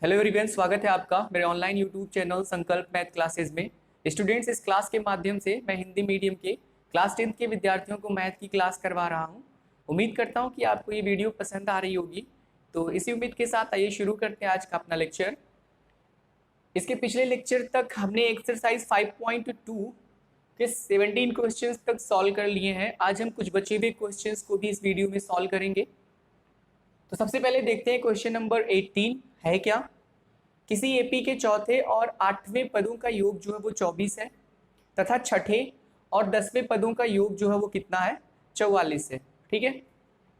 Hello everyone, स्वागत है आपका मेरे ऑनलाइन यूट्यूब चैनल संकल्प मैथ क्लासेस में। स्टूडेंट्स, इस क्लास के माध्यम से मैं हिंदी मीडियम के क्लास 10th के विद्यार्थियों को मैथ की क्लास करवा रहा हूं। उम्मीद करता हूं कि आपको ये वीडियो पसंद आ रही होगी। तो इसी उम्मीद के साथ आइए शुरू करते हैं आज का अपना लेक्चर। इसके पिछले लेक्चर तक हमने एक्सरसाइज 5.2 के 17 क्वेश्चंस तक सॉल्व कर लिए हैं। आज हम कुछ बचे हुए क्वेश्चंस को भी इस वीडियो में सॉल्व करेंगे। तो सबसे पहले देखते हैं क्वेश्चन नंबर 18 है क्या। किसी एपी के चौथे और 8वें पदों का योग जो है वो 24 है तथा छठे और 10वें पदों का योग जो है वो कितना है, 44 है। ठीक है,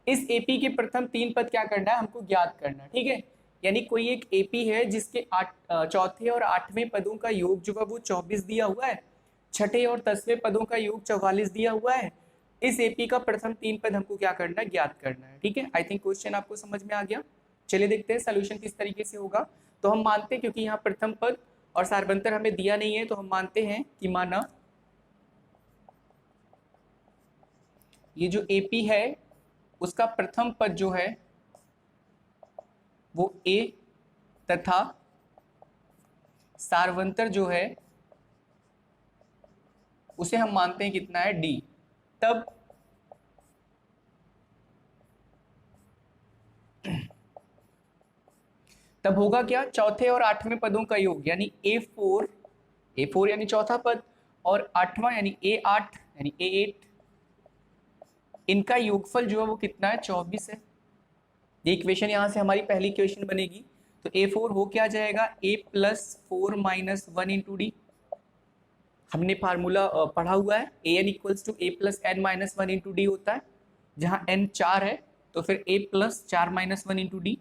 इस एपी के प्रथम 3 पद क्या करना है, हमको ज्ञात करना है। ठीक है, यानी कोई एक एपी है जिसके चौथे और 8वें पदों का योग जो है वो 24 दिया हुआ है, छठे और 10वें पदों का योग 44 दिया हुआ है। इस एपी का प्रथम 3 पद हमको क्या करना है, ज्ञात करना है। ठीक है, आई थिंक क्वेश्चन आपको समझ में आ गया। चलिए देखते हैं सोल्यूशन किस तरीके से होगा। तो हम मानते हैं, क्योंकि यहाँ प्रथम पद और सारबंतर हमें दिया नहीं है, तो हम मानते हैं कि माना ये जो एपी है उसका प्रथम पद जो है वो ए तथा सारवंतर जो है उसे हम मानते हैं कितना है, डी। तब होगा क्या, चौथे और 8वें पदों का योग यानी ए4 यानी चौथा पद और 8वां यानी ए8 यानी ए8, इनका योगफल जो है वो कितना है, 24 है। ये इक्वेशन यहां से हमारी पहली इक्वेशन बनेगी। तो ए4 हो क्या जाएगा, a+4 - 1 × d। हमने फार्मूला पढ़ा हुआ है, an = a+n - 1 × d होता है, जहां n 4 है तो फिर a+4 - 1 × d।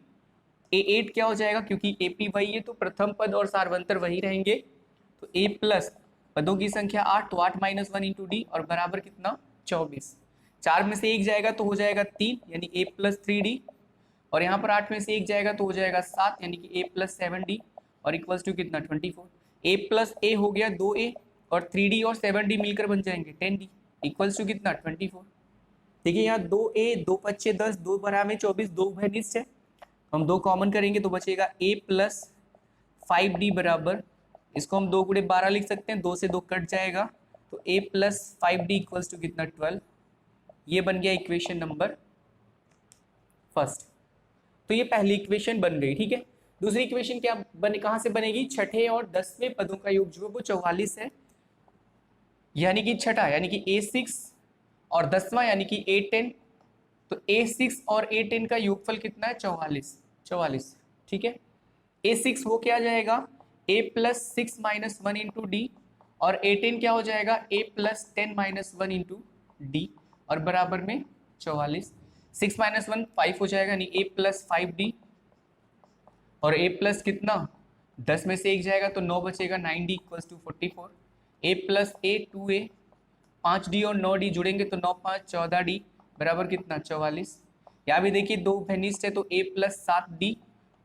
a8 क्या हो जाएगा, क्योंकि AP वही है तो प्रथम पद और सारवंतर वही रहेंगे, तो a प्लस पदों की संख्या 8 तो 8 - 1 × d और बराबर कितना, 24। 4 में से 1 जाएगा तो हो जाएगा 3 यानी a+3d, और यहाँ पर 8 में से 1 जाएगा तो हो जाएगा 7 यानी कि a+7d और इक्वल्स टू कितना, 24। a हो गया 2a और 3d और 7d मिलकर बन जाएंगे 10d इक्वल्स टू कितना, 24। देखिए यहाँ 2a 2 × 5 = 10, 2 × 24, 2 भैनिष्ठ है, हम 2 कॉमन करेंगे तो बचेगा a+5d बराबर, इसको हम 2 × 12 लिख सकते हैं, 2 से 2 कट जाएगा तो a+5d इक्वल्स टू कितना, 12। ये बन गया इक्वेशन नंबर फर्स्ट। तो ये पहली इक्वेशन बन गई। ठीक है, दूसरी इक्वेशन क्या बने, कहां से बनेगी, छठे और 10वें पदों का योग जो है वो 44 है, यानी कि छठा यानी कि a6 और 10वां यानी कि a10। तो a6 और a10 का योगफल कितना है, 44। ठीक है, a6 वो क्या जाएगा, a+6 - 1 × d और a10 क्या हो जाएगा, a+10 - 1 × d और बराबर में 44। 6 - 1 5 हो जाएगा यानी a+5d और a प्लस कितना, 10 में से 1 जाएगा तो 9 बचेगा, 9d = 44। a+a 2a 5d और 9d जुड़ेंगे तो 9 × 5 = 14d बराबर कितना, 44। यहाँ भी देखिए 2 भैनिष्ठ है तो a+7d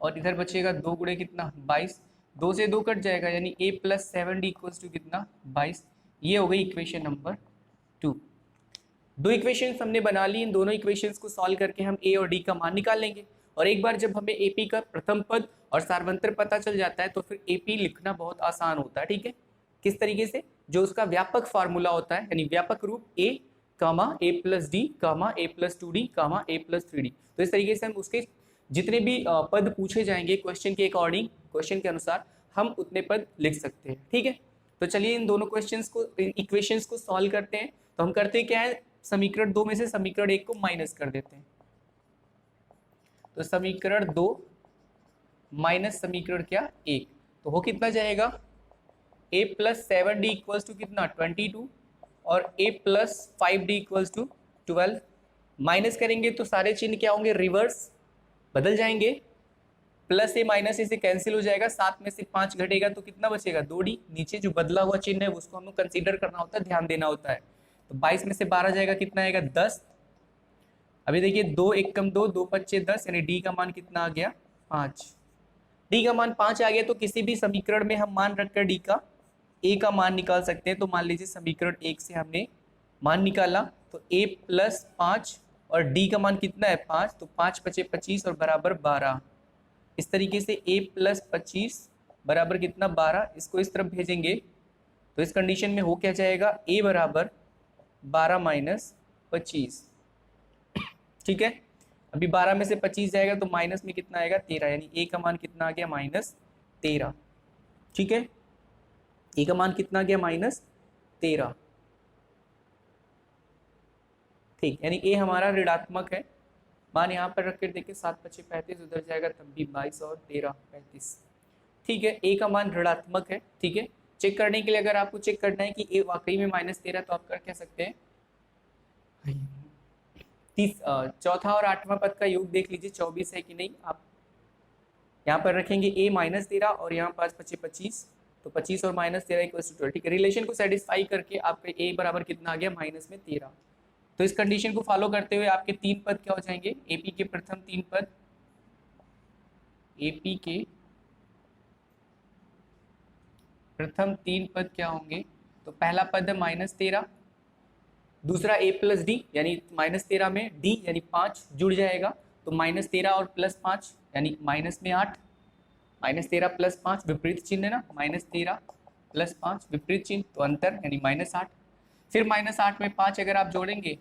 और इधर बचेगा 2 × कितना, 22, 2 से 2 कट जाएगा यानी a+7d = कितना, 22। ये हो गई इक्वेशन नंबर 2। दो इक्वेशंस हमने बना ली, इन दोनों इक्वेशंस को सॉल्व करके हम a और d का मान निकाल लेंगे। और एक बार जब हमें एपी का प्रथम पद और सारवंतर पता चल जाता है तो फिर एपी लिखना बहुत आसान होता है। ठीक है, किस तरीके से, जो उसका व्यापक फार्मूला होता है यानी व्यापक रूप a, a+d, a+2d, a+3d। तो इस तरीके से हम उसके जितने भी पद पूछे जाएंगे क्वेश्चन के अकॉर्डिंग, क्वेश्चन के अनुसार हम उतने पद लिख सकते हैं। ठीक है, तो चलिए इन दोनों क्वेश्चंस को, इक्वेशंस को सॉल्व करते हैं। तो हम करते क्या है, समीकरण 2 में से समीकरण 1 को माइनस कर देते हैं। तो समीकरण 2 माइनस समीकरण क्या, 1, तो हो कितना जाएगा, a+7d = कितना, 22 और a+5d = 12। माइनस करेंगे तो सारे चिन्ह क्या होंगे, रिवर्स बदल जाएंगे, प्लस ए माइनस ए से कैंसिल हो जाएगा, 7 में से 5 घटेगा तो कितना बचेगा, 2d। नीचे जो बदला हुआ चिन्ह है उसको हमें कंसीडर करना होता है, ध्यान देना होता है। तो 22 में से 12 जाएगा, कितना आएगा, 10। अभी देखिए 2 1 कम 2, 2 5 10 यानी डी का मान कितना आ गया, 5। डी का मान 5 आ गया तो किसी भी समीकरण में हम मान रखकर डी का ए का मान निकाल सकते हैं। तो मान लीजिए समीकरण 1 से हमने मान निकाला तो a+5 और डी का मान कितना है, 5, तो 5 × 5 = 25 और बराबर 12। इस तरीके से a प्लस 25 बराबर कितना 12, इसको इस तरफ भेजेंगे तो इस कंडीशन में हो क्या जाएगा, a बराबर 12 माइनस 25। ठीक है, अभी 12 में से 25 जाएगा तो माइनस में कितना आएगा 13, यानी a का मान कितना आ गया -13। ठीक है, a का मान कितना आ गया -13। ठीक, यानी a हमारा ऋणात्मक है। मान यहाँ पर रख कर देखिए 7 × 5 = 35, उधर जाएगा तब भी 22 और 13 35। ठीक है, a का मान ऋणात्मक है। ठीक है, चेक करने के लिए अगर आपको चेक करना है कि a वाकई में -13 तो आप कर क्या सकते हैं, चौथा और आठवां पद का योग देख लीजिए 24 है कि नहीं। आप यहाँ पर रखेंगे a -13 और यहाँ 5 × 5 = 25, तो 25 और -13 = 12। ठीक है, रिलेशन को सेटिस्फाई करके आपका a बराबर कितना आ गया -13। तो इस कंडीशन को फॉलो करते हुए आपके 3 पद क्या हो जाएंगे, एपी के प्रथम 3 पद, एपी के प्रथम 3 पद क्या होंगे, तो पहला पद है -13, दूसरा a प्लस डी यानी -13 में d यानी 5 जुड़ जाएगा, तो -13 और +5 यानी -8, -13 + 5 विपरीत चिन्ह है ना, -13 + 5 विपरीत चिन्ह, तो अंतर यानी -8। फिर -8 में 5 अगर आप जोड़ेंगे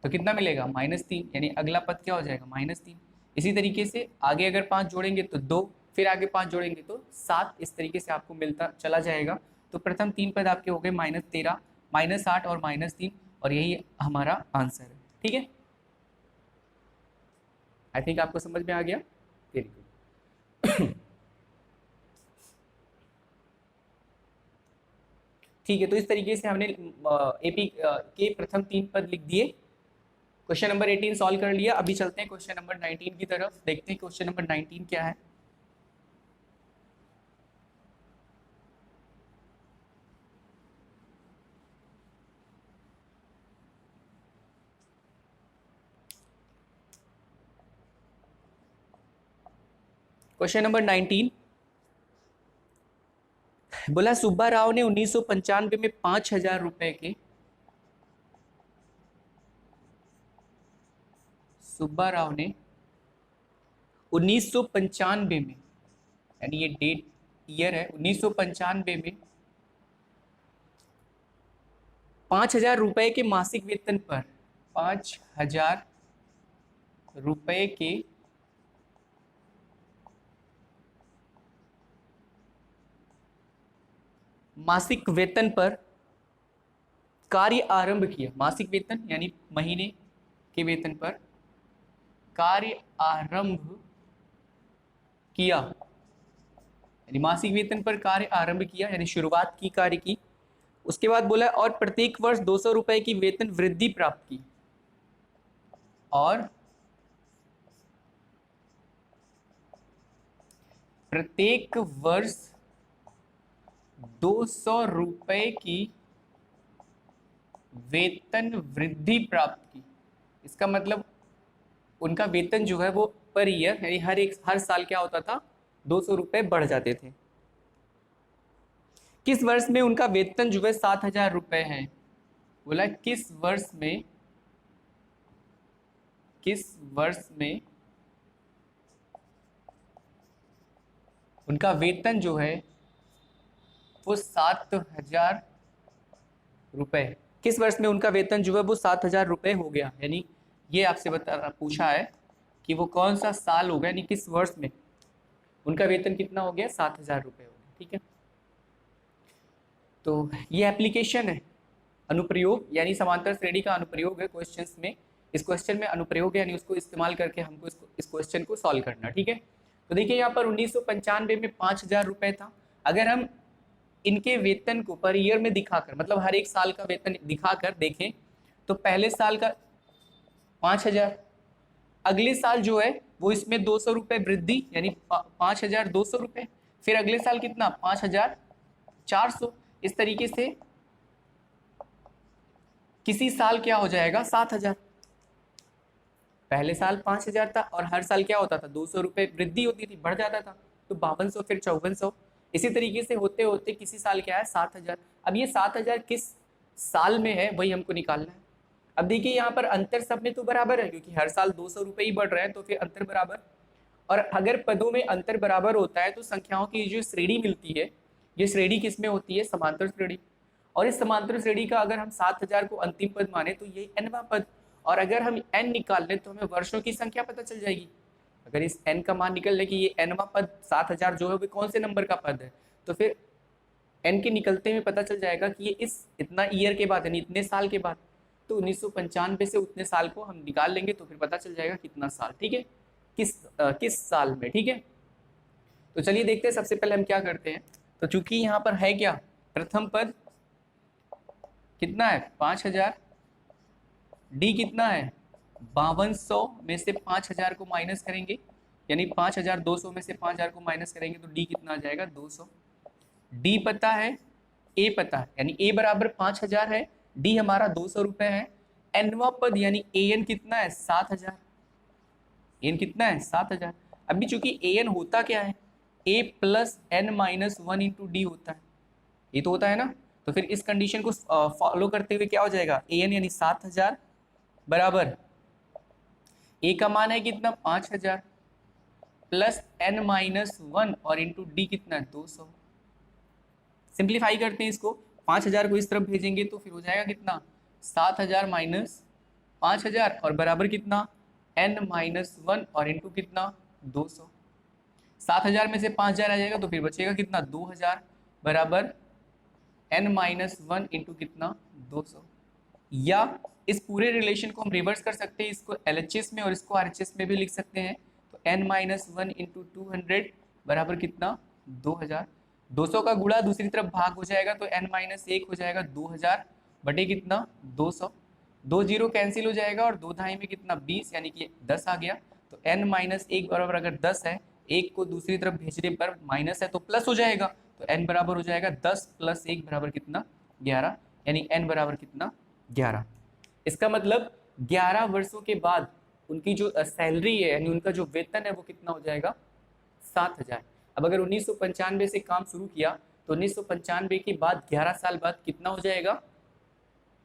तो कितना मिलेगा -3, यानी अगला पद क्या हो जाएगा -3। इसी तरीके से आगे अगर 5 जोड़ेंगे तो 2, फिर आगे 5 जोड़ेंगे तो 7, इस तरीके से आपको मिलता चला जाएगा। तो प्रथम 3 पद आपके हो गए -13, -8 और -3, और यही हमारा आंसर है। ठीक है, आई थिंक आपको समझ में आ गया। Very good. ठीक है, तो इस तरीके से हमने एपी के प्रथम 3 पद लिख दिए। क्वेश्चन नंबर 18 सॉल्व कर लिया। अभी चलते हैं क्वेश्चन नंबर 19 की तरफ, देखते हैं क्वेश्चन नंबर 19 क्या है। क्वेश्चन नंबर 19 बोला, सुब्बा राव ने 1995 में 5,000 रुपए के, सुब्बा राव ने 1995 में, यानी ये डेट ईयर है, 1995 में 5,000 रुपए के मासिक वेतन पर, 5,000 रुपए के मासिक वेतन पर कार्य आरंभ किया। मासिक वेतन यानी महीने के वेतन पर कार्य आरंभ किया, यानी मासिक वेतन पर कार्य आरंभ किया यानी शुरुआत की कार्य की। उसके बाद बोला और प्रत्येक वर्ष 200 रुपए की वेतन वृद्धि प्राप्त की, और प्रत्येक वर्ष 200 रुपए की वेतन वृद्धि प्राप्त की। इसका मतलब उनका वेतन जो है वो पर ईयर यानी हर साल क्या होता था, 200 रुपए बढ़ जाते थे। किस वर्ष में उनका वेतन जो है 7,000 रुपए है। बोला किस वर्ष में उनका वेतन जो है वो 7,000 रुपए, किस वर्ष में उनका वेतन जो है वो 7,000 रुपए हो गया। यानी ये आपसे पूछा है कि वो कौन सा साल होगा, यानी किस वर्ष में उनका वेतन कितना हो गया, 7,000 रुपए हो गया। ठीक है, तो ये एप्लीकेशन है, अनुप्रयोग यानी समांतर श्रेणी का अनुप्रयोग है क्वेश्चंस में। इस क्वेश्चन में अनुप्रयोग है यानी उसको इस्तेमाल करके हमको इस क्वेश्चन को सॉल्व करना। ठीक है, तो देखिए यहाँ पर 1995 में 5,000 रुपए था। अगर हम इनके वेतन को पर ईयर में दिखाकर, मतलब हर एक साल का वेतन दिखाकर देखें तो पहले साल का 5,000, अगले साल जो है वो इसमें 200 रुपए वृद्धि यानी 5,200 रुपए, फिर अगले साल कितना 5,400। इस तरीके से किसी साल क्या हो जाएगा 7,000। पहले साल 5,000 था और हर साल क्या होता था 200 रुपए वृद्धि होती थी, बढ़ जाता था, तो 5200 फिर 5400। इसी तरीके से होते होते किसी साल क्या है 7,000। अब ये 7,000 किस साल में है वही हमको निकालना है। अब देखिए यहाँ पर अंतर सब में तो बराबर है क्योंकि हर साल 200 रुपए ही बढ़ रहे हैं, तो फिर अंतर बराबर। और अगर पदों में अंतर बराबर होता है तो संख्याओं की जो श्रेणी मिलती है, ये श्रेणी किसमें होती है? समांतर श्रेणी। और इस समांतर श्रेणी का अगर हम 7000 को अंतिम पद माने तो ये nवां पद, और अगर हम n निकाल लें तो हमें वर्षों की संख्या पता चल जाएगी। अगर इस n का मान निकल ले कि ये nवां पद 7000 जो है वो कौन से नंबर का पद है, तो फिर n के निकलते में पता चल जाएगा कि ये इस इतना ईयर के बाद यानी इतने साल के बाद, तो 1995 से उतने साल को हम निकाल लेंगे तो फिर पता चल जाएगा कितना साल, ठीक है, किस साल में, ठीक है। तो चलिए देखते हैं, सबसे पहले हम क्या करते हैं। तो चूंकि यहाँ पर है क्या, प्रथम पद कितना है 5000, डी कितना है 5200 में से 5000 को माइनस करेंगे, यानी 5200 में से 5000 को माइनस करेंगे तो डी कितना आ जाएगा 200। डी पता है, ए पता है, यानी ए बराबर 5000 है, डी हमारा 200 रुपए है। एनवा पद यानी ए एन कितना है 7000, एन कितना है 7000। अभी चूंकि ए एन होता क्या है, a plus n minus 1 into d होता है, ये तो होता है ना। तो फिर इस कंडीशन को फॉलो करते हुए क्या हो जाएगा, ए एन यानी 7000 बराबर ए का मान है कितना 5000 प्लस एन माइनस 1 और इंटू डी कितना है 200। सिंप्लीफाई करते हैं इसको, 5000 को इस तरफ भेजेंगे तो फिर हो जाएगा कितना 7000 माइनस 5000 और बराबर कितना n माइनस 1 और इंटू कितना 200। 7000 में से 5000 आ जाएगा तो फिर बचेगा कितना 2000 बराबर n माइनस 1 इंटू कितना 200। या इस पूरे रिलेशन को हम रिवर्स कर सकते हैं, इसको LHS में और इसको RHS में भी लिख सकते हैं। तो n माइनस 1 इंटू 200 बराबर कितना 2000। 200 का गुणा दूसरी तरफ भाग हो जाएगा तो n माइनस 1 हो जाएगा 2000 बटे कितना 200। 2 जीरो कैंसिल हो जाएगा और 2 ढाई में कितना 20 यानी कि 10 आ गया। तो n माइनस 1 बराबर अगर 10 है, 1 को दूसरी तरफ भेजने पर माइनस है तो प्लस हो जाएगा, तो n बराबर हो जाएगा 10 प्लस 1 बराबर कितना 11, यानी n बराबर कितना 11। इसका मतलब 11 वर्षों के बाद उनकी जो सैलरी है यानी उनका जो वेतन है वो कितना हो जाएगा 7000। अब अगर 1995 से काम शुरू किया तो 1995 के बाद 11 साल बाद कितना हो जाएगा,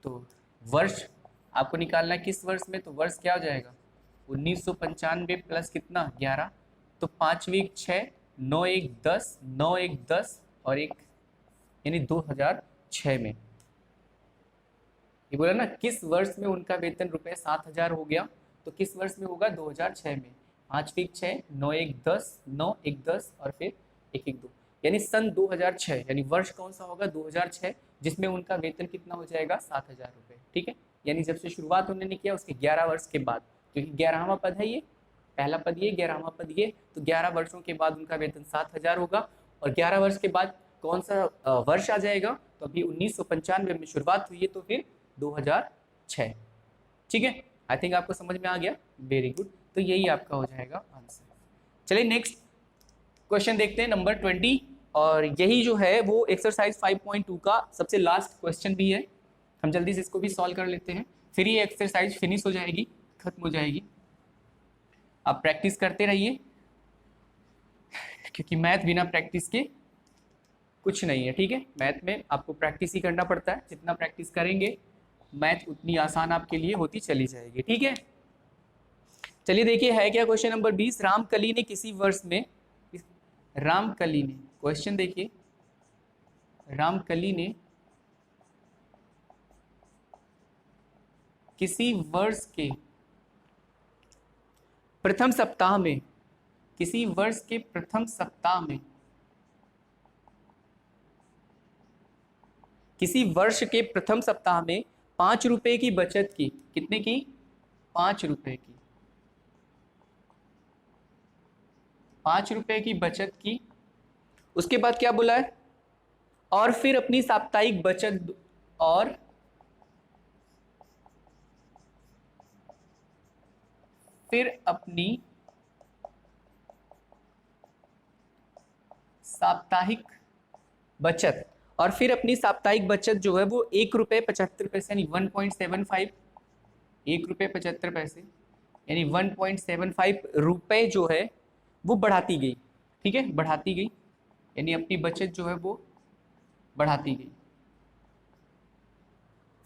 तो वर्ष आपको निकालना है किस वर्ष में, तो वर्ष क्या हो जाएगा 1995 प्लस कितना 11, तो 5 वीक 6, 9 1 10, 9 1 10 और 1 यानी 2006 में। ये बोला ना किस वर्ष में उनका वेतन रुपए 7000 हो गया, तो किस वर्ष में होगा 2006 में। 5 वीक 6, 9 1 10, 9 1 10 और फिर 1 1 2 यानी सन 2006, यानी वर्ष कौन सा होगा 2006, जिसमें उनका वेतन कितना हो जाएगा 7000 रुपये, ठीक है। यानी जब से शुरुआत उन्होंने किया उसके 11 वर्ष के बाद, क्योंकि 11वां पद है ये, पहला पद ये 11वां पद ये, तो 11 वर्षों के बाद उनका वेतन 7000 होगा। और 11 वर्ष के बाद कौन सा वर्ष आ जाएगा, तो अभी 1995 में शुरुआत हुई है तो फिर 2006, ठीक है। आई थिंक आपको समझ में आ गया, वेरी गुड। तो यही आपका हो जाएगा आंसर। चलिए नेक्स्ट क्वेश्चन देखते हैं, नंबर 20, और यही जो है वो एक्सरसाइज 5.2 का सबसे लास्ट क्वेश्चन भी है। हम जल्दी से इसको भी सॉल्व कर लेते हैं, फिर ये एक्सरसाइज फिनिश हो जाएगी, खत्म हो जाएगी। आप प्रैक्टिस करते रहिए, क्योंकि मैथ बिना प्रैक्टिस के कुछ नहीं है, ठीक है। मैथ में आपको प्रैक्टिस ही करना पड़ता है, जितना प्रैक्टिस करेंगे मैथ उतनी आसान आपके लिए होती चली जाएगी, ठीक है। चलिए देखिए है क्या क्वेश्चन नंबर 20। रामकली ने किसी वर्ष में, रामकली ने, क्वेश्चन देखिए, रामकली ने किसी वर्ष के प्रथम सप्ताह में, किसी वर्ष के प्रथम सप्ताह में, किसी वर्ष के प्रथम सप्ताह में 5 रुपए की बचत की, कितने की 5 रुपए की, 5 रुपए की बचत की। उसके बाद क्या बोला है, और फिर अपनी साप्ताहिक बचत, और फिर अपनी साप्ताहिक बचत, और फिर अपनी साप्ताहिक बचत जो है वो 1 रुपये 75 पैसे यानी 1.75, 1 रुपये 75 पैसे यानी 1.75 रुपये जो है वो बढ़ाती गई, ठीक है, बढ़ाती गई, यानी अपनी बचत जो है वो बढ़ाती गई।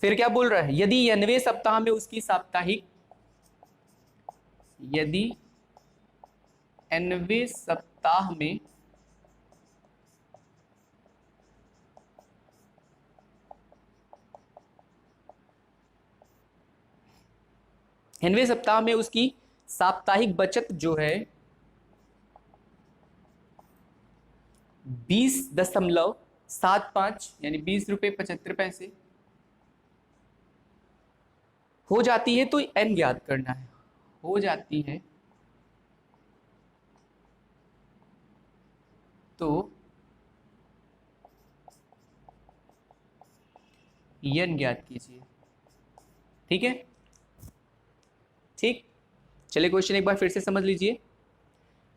फिर क्या बोल रहा है, यदि 90वें सप्ताह में उसकी साप्ताहिक, यदि nवें सप्ताह में उसकी साप्ताहिक बचत जो है 20.75 यानी 20 रुपये 75 पैसे हो जाती है, तो n ज्ञात करना है। हो जाती है तो n ज्ञात कीजिए। ठीक है, ठीक। चलिए क्वेश्चन एक बार फिर से समझ लीजिए।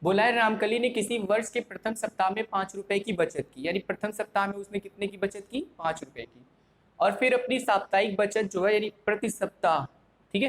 बोला है रामकली ने किसी वर्ष के प्रथम सप्ताह में 5 रुपए की बचत की, यानी प्रथम सप्ताह में उसने कितने की बचत की, 5 रुपए की। और फिर अपनी साप्ताहिक बचत जो है यानी प्रति सप्ताह, ठीक है,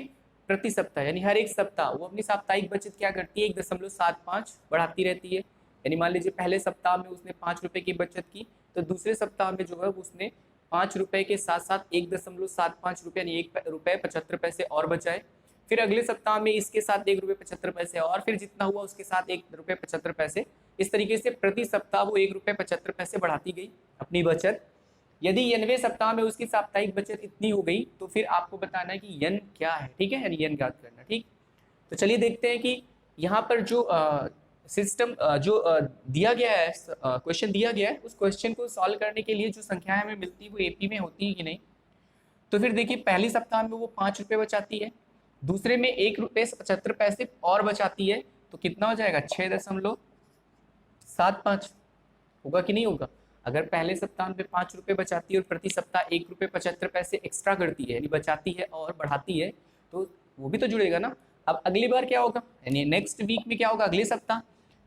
प्रति सप्ताह यानी हर एक सप्ताह वो अपनी साप्ताहिक बचत क्या करती है, 1.75 बढ़ाती रहती है। यानी मान लीजिए पहले सप्ताह में उसने 5 रुपए की बचत की, तो दूसरे सप्ताह में जो है उसने 5 रुपए के साथ साथ 1.75 रुपये यानी 1 रुपये 75 पैसे और बचाए। फिर अगले सप्ताह में इसके साथ 1 रुपये 75 पैसे और फिर जितना हुआ उसके साथ 1 रुपये 75 पैसे। इस तरीके से प्रति सप्ताह वो 1 रुपये 75 पैसे बढ़ाती गई अपनी बचत। यदि 90वें सप्ताह में उसकी साप्ताहिक बचत इतनी हो गई तो फिर आपको बताना है कि यन क्या है। ठीक है, यानी यन ज्ञात करना। ठीक, तो चलिए देखते हैं कि यहाँ पर जो सिस्टम दिया गया है, क्वेश्चन दिया गया है, उस क्वेश्चन को सॉल्व करने के लिए जो संख्याएं हमें मिलती है वो एपी में होती है कि नहीं। तो फिर देखिए पहली सप्ताह में वो 5 रुपये बचाती है, दूसरे में 1 रुपये 75 पैसे और बचाती है, तो कितना हो जाएगा 6.75 होगा कि नहीं होगा। अगर पहले सप्ताह में 5 रुपये बचाती है और प्रति सप्ताह 1 रुपये 75 पैसे एक्स्ट्रा करती है यानी बचाती है और बढ़ाती है, तो वो भी तो जुड़ेगा ना। अब अगली बार क्या होगा, यानी नेक्स्ट वीक में क्या होगा, अगले सप्ताह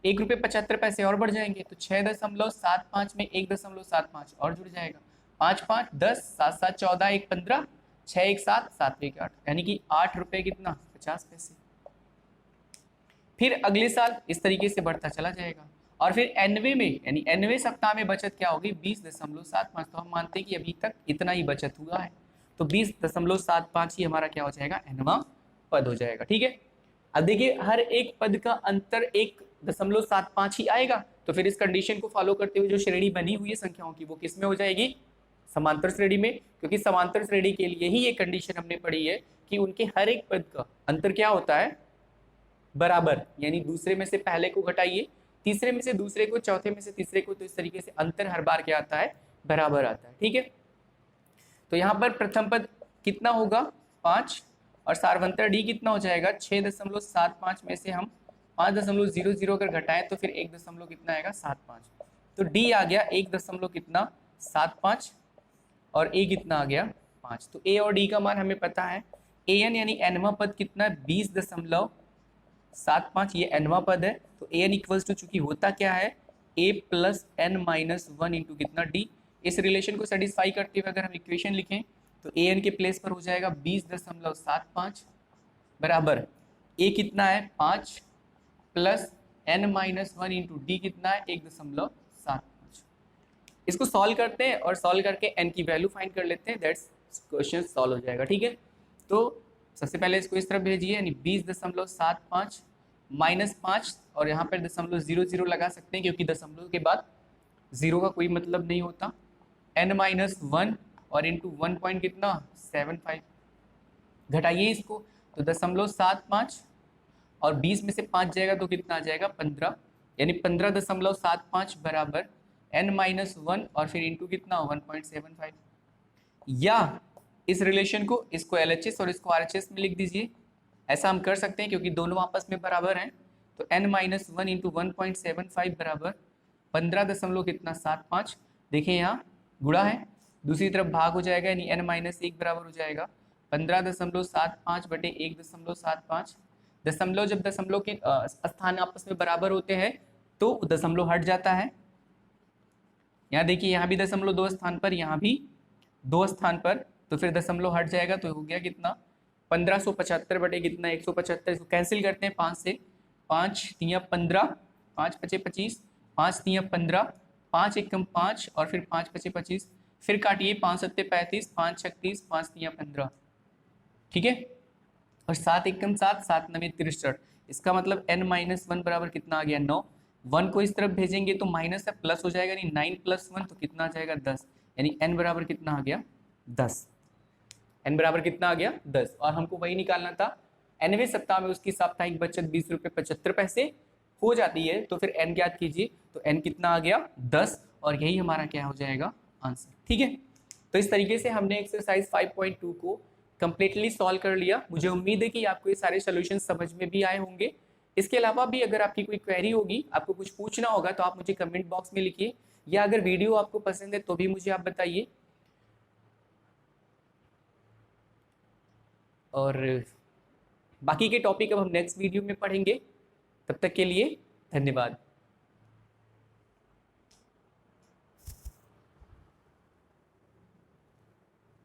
1 रुपये 75 पैसे और बढ़ जाएंगे, तो 6.75 में 1.75 और जुड़ जाएगा। 5 5 10 7 7 14 1 15 6 1 7 7 1 8 यानी कि 8 रुपये कितना 50 पैसे। फिर अगले साल इस तरीके से बढ़ता चला जाएगा। और फिर एनवे में यानी एनवे सप्ताह में बचत क्या होगी 20.75। तो हम मानते हैं कि अभी तक इतना ही बचत हुआ है, तो 20.75 ही हमारा क्या हो जाएगा, एनवा पद हो जाएगा। ठीक है, अब देखिए हर एक पद का अंतर 1.75 ही आएगा, तो फिर इस कंडीशन को फॉलो करते हुए जो श्रेणी बनी हुई है संख्याओं की वो किस में हो जाएगी, समांतर श्रेणी में। क्योंकि समांतर श्रेणी के लिए ही ये कंडीशन हमने पढ़ी है कि उनके हर एक पद का अंतर क्या होता है, बराबर। यानी दूसरे में से पहले को घटाइए, तीसरे में से दूसरे को, चौथे में से तीसरे को, तो इस तरीके से अंतर हर बार क्या आता है, बराबर आता है। ठीक है, तो यहाँ पर प्रथम पद कितना होगा 5 और सार्वंतर डी कितना हो जाएगा 6.75 में से हम 5.00 अगर घटाएं तो फिर 1 दशमलव कितना आएगा 75। तो डी आ गया 1 दशमलव कितना 75 और ए कितना आ गया 5। तो ए और डी का मान हमें पता है। ए एन यानी एनवा पद कितना 20.75, ये एनवा पद है। तो ए एन इक्वल्स टू चूंकि होता क्या है a plus n minus 1 into कितना डी। इस रिलेशन को सेटिस्फाई करते हुए अगर हम इक्वेशन लिखें तो ए एन के प्लेस पर हो जाएगा 20.75 बराबर ए कितना है 5 plus n minus 1 into d कितना है 1.75। इसको सॉल्व करते हैं और सॉल्व करके एन की वैल्यू फाइंड कर लेते हैं, दैट्स क्वेश्चन सॉल्व हो जाएगा। ठीक है, तो सबसे पहले इसको इस तरफ भेजिए, यानी 20.75 माइनस 5 और यहाँ पर 0.00 लगा सकते हैं क्योंकि दशमलव के बाद जीरो का कोई मतलब नहीं होता। n माइनस 1 और इंटू 1 पॉइंट कितना 75, घटाइए इसको तो 0.75 और 20 में से 5 जाएगा तो कितना आ जाएगा 15, यानी 15.75 बराबर n माइनस 1 और फिर इंटू कितना 1.75। या इस रिलेशन को, इसको LHS और इसको RHS में लिख दीजिए। ऐसा हम कर सकते हैं क्योंकि दोनों आपस में बराबर हैं। तो n माइनस 1 इंटू 1.75 बराबर 15.75। देखिए यहाँ गुणा है, दूसरी तरफ भाग हो जाएगा, यानी n माइनस 1 बराबर हो जाएगा 15.75 बटे 1.75। दशमलव जब दशमलव के स्थान आपस में बराबर होते हैं तो दशमलव हट जाता है। यहाँ देखिए यहाँ भी दशमलव 2 स्थान पर, यहाँ भी 2 स्थान पर, तो फिर दशमलव हट जाएगा तो हो गया कितना 1575 बटे कितना 175। इसको कैंसिल करते हैं 5 से, 5 3 15, 5 5 25, 5 3 15, 5 1 5 और फिर 5 5 25, फिर काटिए 5 7 35, 5 36, 5 3 15। ठीक है, और 7 1 7, 7 9 63, इसका मतलब n माइनस वन बराबर कितना आ गया 9। 1 को इस तरफ भेजेंगे तो माइनस है प्लस हो जाएगा, नहीं 9 प्लस 1 तो कितना आ जाएगा 10, यानी n बराबर कितना आ गया 10। n बराबर कितना आ गया 10, और हमको वही निकालना था। nवें सप्ताह में उसकी साप्ताहिक बचत 20 रुपये 75 पैसे हो जाती है, तो फिर n ज्ञात कीजिए, तो n कितना आ गया 10, और यही हमारा क्या हो जाएगा आंसर। ठीक है, तो इस तरीके से हमने एक्सरसाइज 5.2 को कंप्लीटली सॉल्व कर लिया। मुझे उम्मीद है कि आपको ये सारे सॉल्यूशन समझ में भी आए होंगे। इसके अलावा भी अगर आपकी कोई क्वेरी होगी, आपको कुछ पूछना होगा, तो आप मुझे कमेंट बॉक्स में लिखिए, या अगर वीडियो आपको पसंद है तो भी मुझे आप बताइए। और बाकी के टॉपिक अब हम नेक्स्ट वीडियो में पढ़ेंगे। तब तक के लिए धन्यवाद।